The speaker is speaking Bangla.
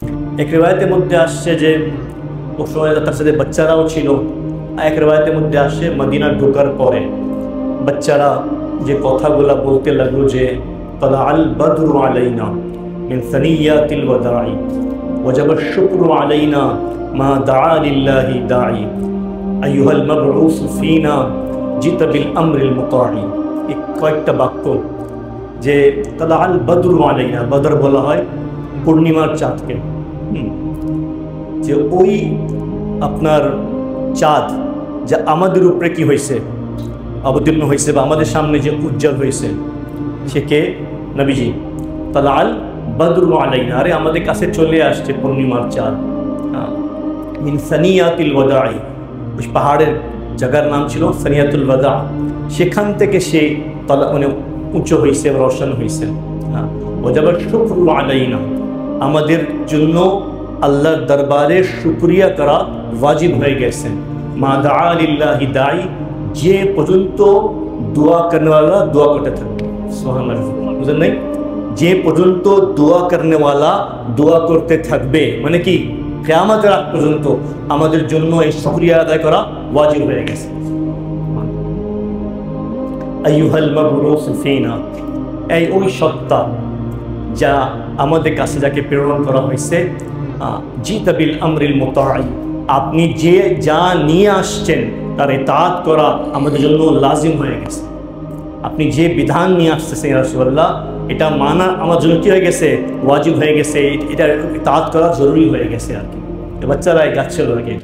এক রিওয়ায়াতের মধ্যে আসছে যে ওই সময় তার সাথে বাচ্চারাও ছিল। এক রিওয়ায়াতের মধ্যে আসছে মদিনা ঢোকার পরে বাচ্চারা যে কথাগুলো বলতে লাগলো যে তালাআল বদরু আলাইনা মিন সানিয়াতিল ওয়াদাই ওয়াজাবা শুকরু আলাইনা মা দাআ লিল্লাহি দাঈ আইয়ুহাল মাবউস ফিনা জিতা বিল আমরিল মুতাঈ। এই কয়েকটা বাক্য যে তালাআল বদরু আলাইনা, বদর বলা হয় পূর্ণিমার চাঁদকে, যে ওই আপনার চাঁদ যা আমাদের উপরে কি হয়েছে, অবতীর্ণ হয়েছে বা আমাদের সামনে যে উজ্জ্বল হয়েছে সে কে? নবীজি। তালাআল বদরু আলাইনা, আরে আমাদের কাছে চলে আসছে পূর্ণিমার চাঁদ। মিন সানিয়াতিল ওয়াদাই, ওই পাহাড়ের জায়গার নাম ছিল সানিয়াতুল ওয়াদা, সেখান থেকে সে মানে উঁচু হয়েছে, রোশন হয়েছে। ওয়াজাবা শুকরু আলাইনা, আমাদের জন্য আল্লাহর দরবারে শুকরিয়া করা ওয়াজিব হয়ে গেছে। মা দাআ লিল্লাহি দাঈ, যে পর্যন্ত দোয়া করনেওয়ালা দোয়া করতে থাকবে। সুবহানাল্লাহ, বুঝলেন নাই? যে পর্যন্ত দোয়া করনেওয়ালা দোয়া করতে থাকবে, মানে কি কিয়ামতের আগ পর্যন্ত আমাদের জন্য এই শুকরিয়া আদায় করা ওয়াজিব হয়ে গেছে। আইয়ুহাল মাবউস ফিনা, এই ওই সত্তা যা আমাদের কাছে যাকে প্রেরণ করা হয়েছে, জিতা বিল আমরিল মুতাঈ, আপনি যে যা নিয়ে আসছেন তার ইতাআত করা আমাদের জন্য লাজিম হয়ে গেছে। আপনি যে বিধান নিয়ে আসতেছেন ইয়া রাসূলুল্লাহ, এটা মানা আমার জন্য কি হয়ে গেছে? ওয়াজিব হয়ে গেছে, এটা ইতাআত করা জরুরি হয়ে গেছে আর কি। বাচ্চারা গাচ্ছিল আর কি।